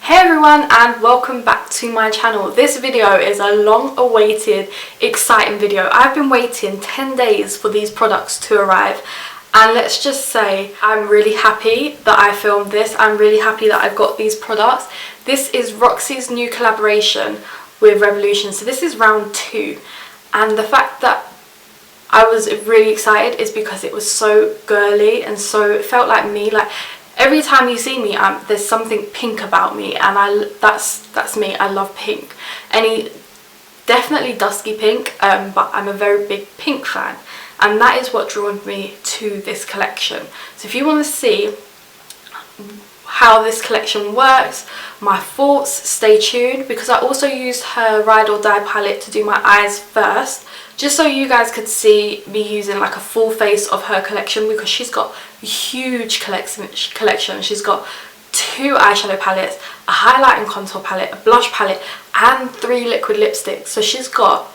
Hey everyone, and welcome back to my channel. This video is a long awaited, exciting video. I've been waiting 10 days for these products to arrive, and let's just say I'm really happy that I filmed this. I'm really happy that I've got these products. This is Roxi's new collaboration with Revolution, so this is round 2, and the fact that I was really excited is because it was so girly and so it felt like me. Like every time you see me, there's something pink about me, and that's me. I love pink. Definitely dusky pink, but I'm a very big pink fan, and that is what drew me to this collection. So if you want to see how this collection works, my thoughts, stay tuned, because I also used her Ride or Die palette to do my eyes first, just so you guys could see me using like a full face of her collection, because she's got a huge collection. She's got 2 eyeshadow palettes, a highlight and contour palette, a blush palette, and 3 liquid lipsticks. So she's got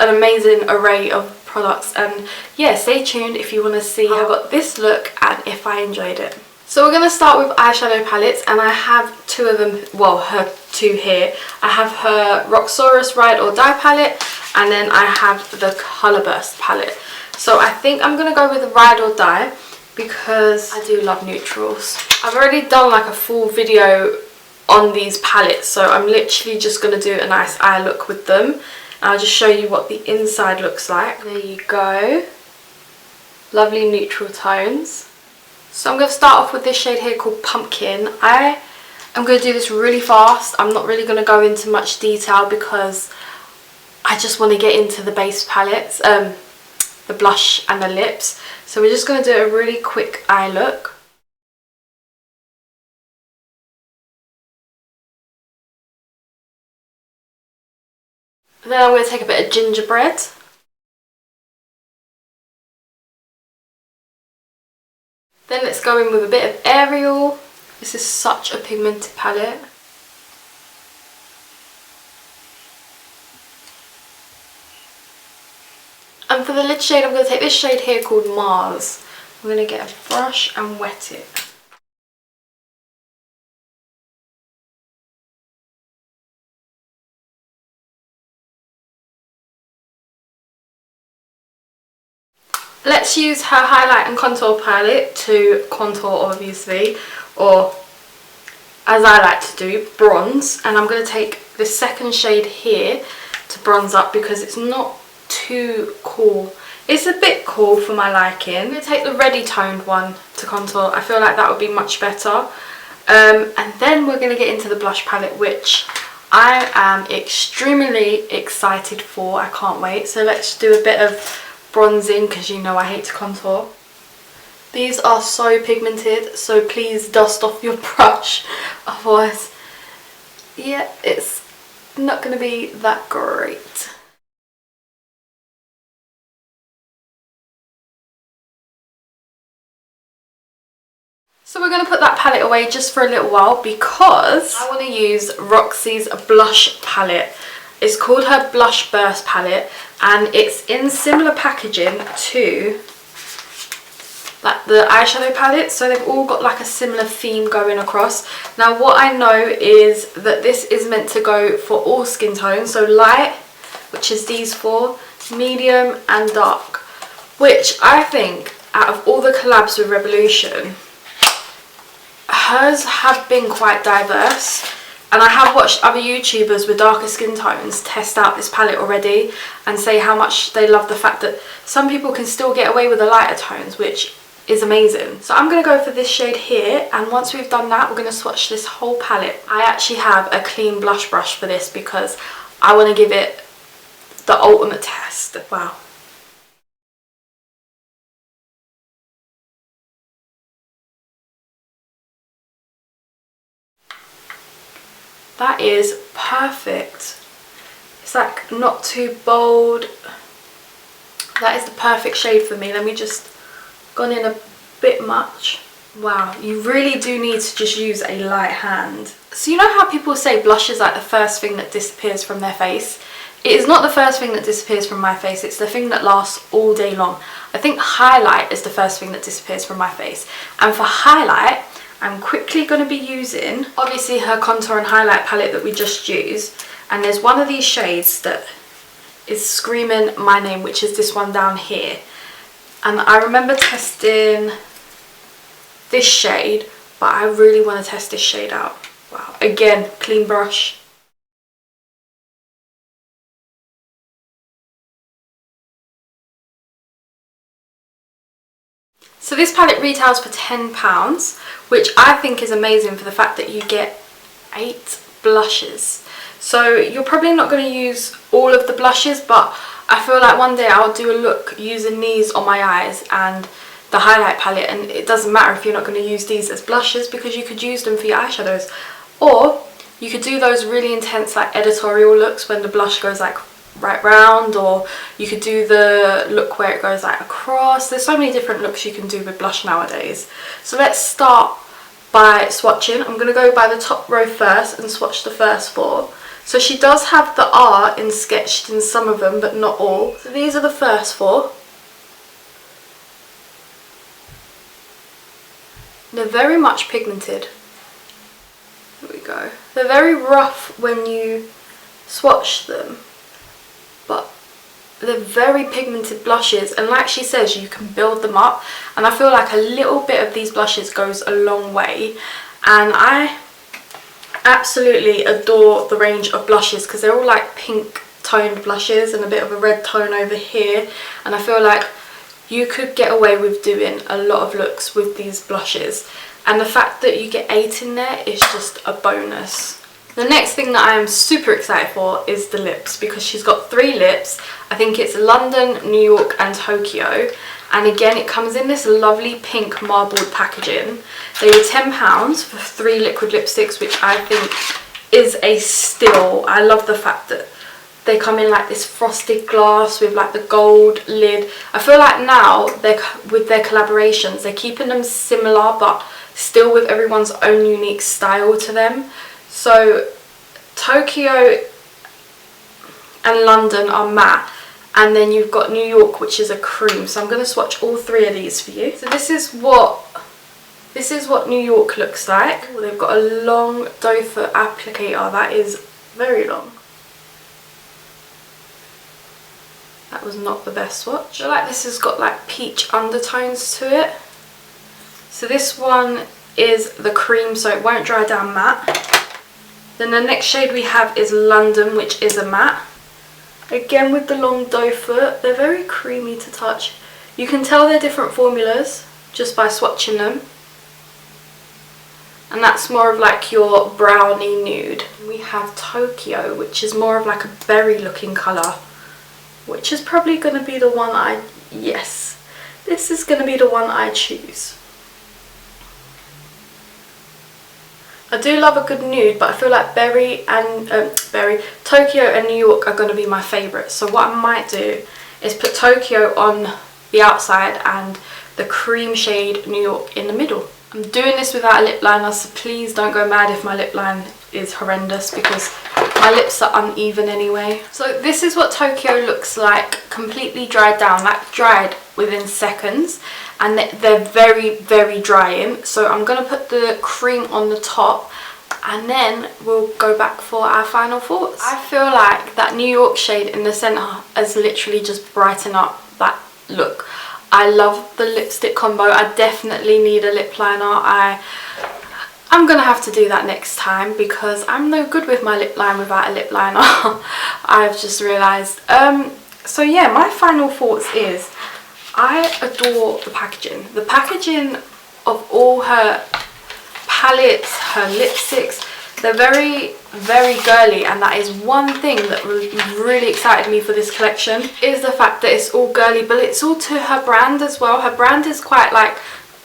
an amazing array of products, and yeah, stay tuned if you want to see how I got this look and if I enjoyed it. So we're going to start with eyeshadow palettes, and I have 2 of them, well, her 2 here. I have her Roxi Ride or Die palette, and then I have the Colour Burst palette. So I think I'm going to go with the Ride or Die because I do love neutrals. I've already done like a full video on these palettes, so I'm literally just going to do a nice eye look with them. And I'll just show you what the inside looks like. There you go. Lovely neutral tones. So I'm going to start off with this shade here called Pumpkin. I am going to do this really fast. I'm not really going to go into much detail because I just want to get into the base palettes, the blush and the lips. So we're just going to do a really quick eye look. Then I'm going to take a bit of gingerbread. Then let's go in with a bit of Ariel. This is such a pigmented palette. And for the lid shade, I'm going to take this shade here called Mars. I'm going to get a brush and wet it. Let's use her highlight and contour palette to contour, obviously, or as I like to do, bronze. And I'm going to take this second shade here to bronze up because it's not too cool. It's a bit cool for my liking. I'm going to take the reddy toned one to contour. I feel like that would be much better. And then we're going to get into the blush palette, which I am extremely excited for. I can't wait. So let's do a bit of bronzing because you know I hate to contour. These are so pigmented, so please dust off your brush, otherwise yeah, it's not going to be that great. So we're going to put that palette away just for a little while because I want to use Roxi's blush palette. It's called her Blush Burst palette, and it's in similar packaging to like the eyeshadow palette, so they've all got like a similar theme going across. Now what I know is that this is meant to go for all skin tones, so light, which is these 4, medium and dark, which I think out of all the collabs with Revolution, hers have been quite diverse. And I have watched other YouTubers with darker skin tones test out this palette already and say how much they love the fact that some people can still get away with the lighter tones, which is amazing. So I'm going to go for this shade here, and once we've done that, we're going to swatch this whole palette. I actually have a clean blush brush for this because I want to give it the ultimate test. Wow. That is perfect. It's like not too bold. That is the perfect shade for me. Let me just gone in a bit much. Wow, you really do need to just use a light hand. So you know how people say blush is like the first thing that disappears from their face? It is not the first thing that disappears from my face, it's the thing that lasts all day long. I think highlight is the first thing that disappears from my face. And for highlight, I'm quickly going to be using, obviously, her contour and highlight palette that we just used. And there's one of these shades that is screaming my name, which is this one down here. And I remember testing this shade, but I really want to test this shade out. Wow. Again, clean brush. So this palette retails for £10, which I think is amazing for the fact that you get 8 blushes. So you're probably not going to use all of the blushes, but I feel like one day I'll do a look using these on my eyes and the highlight palette, and it doesn't matter if you're not going to use these as blushes because you could use them for your eyeshadows. Or you could do those really intense like editorial looks when the blush goes like right round, or you could do the look where it goes like across. There's so many different looks you can do with blush nowadays. So let's start by swatching. I'm going to go by the top row first and swatch the first 4. So she does have the R sketched in some of them, but not all. So these are the first 4. They're very much pigmented. There we go. They're very rough when you swatch them, but they're very pigmented blushes, and like she says, you can build them up, and I feel like a little bit of these blushes goes a long way. And I absolutely adore the range of blushes because they're all like pink toned blushes and a bit of a red tone over here, and I feel like you could get away with doing a lot of looks with these blushes, and the fact that you get 8 in there is just a bonus. The next thing that I am super excited for is the lips, because she's got 3 lips. I think it's London, New York and Tokyo, and again it comes in this lovely pink marbled packaging. They were £10 for 3 liquid lipsticks, which I think is a steal. I love the fact that they come in like this frosted glass with like the gold lid. I feel like now with their collaborations, they're keeping them similar but still with everyone's own unique style to them. So Tokyo and London are matte, and then you've got New York, which is a cream. So I'm going to swatch all 3 of these for you. So this is what New York looks like. Well, they've got a long doe foot applicator. That is very long. That was not the best swatch. I feel like this has got like peach undertones to it. So this one is the cream, so it won't dry down matte. Then the next shade we have is London, which is a matte. Again with the long doe foot. They're very creamy to touch. You can tell they're different formulas just by swatching them. And that's more of like your brownie nude. We have Tokyo, which is more of like a berry looking colour, which is probably going to be the one yes, this is going to be the one I choose. I do love a good nude, but I feel like Tokyo and New York are going to be my favourites. So what I might do is put Tokyo on the outside and the cream shade New York in the middle. I'm doing this without a lip liner, so please don't go mad if my lip line is horrendous because my lips are uneven anyway. So this is what Tokyo looks like, completely dried down, like dried within seconds, and they're very, very drying. So I'm going to put the cream on the top and then we'll go back for our final thoughts. I feel like that New York shade in the centre has literally just brightened up that look. I love the lipstick combo. I definitely need a lip liner. I'm gonna have to do that next time because I'm no good with my lip line without a lip liner. I've just realised. So yeah, my final thoughts is I adore the packaging. The packaging of all her palettes, her lipsticks, they're very, very girly, and that is one thing that really excited me for this collection, is the fact that it's all girly, but it's all to her brand as well. Her brand is quite like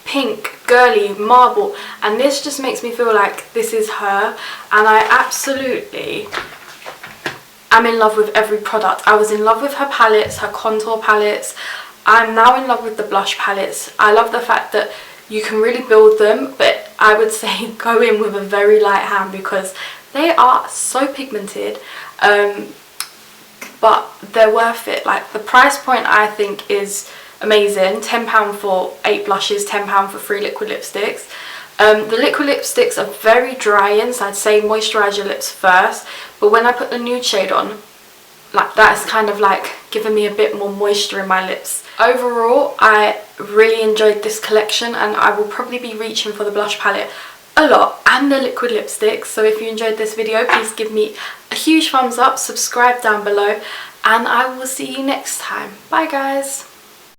pink, girly, marble, and this just makes me feel like this is her, and I absolutely am in love with every product. I was in love with her palettes, her contour palettes. I'm now in love with the blush palettes. I love the fact that you can really build them, but I would say go in with a very light hand because they are so pigmented, but they're worth it. Like the price point I think is amazing. £10 for 8 blushes, £10 for 3 liquid lipsticks. The liquid lipsticks are very drying, so I'd say moisturise your lips first, but when I put the nude shade on, like that's kind of like giving me a bit more moisture in my lips. Overall, I really enjoyed this collection, and I will probably be reaching for the blush palette a lot and the liquid lipsticks. So if you enjoyed this video, please give me a huge thumbs up, subscribe down below, and I will see you next time. Bye guys.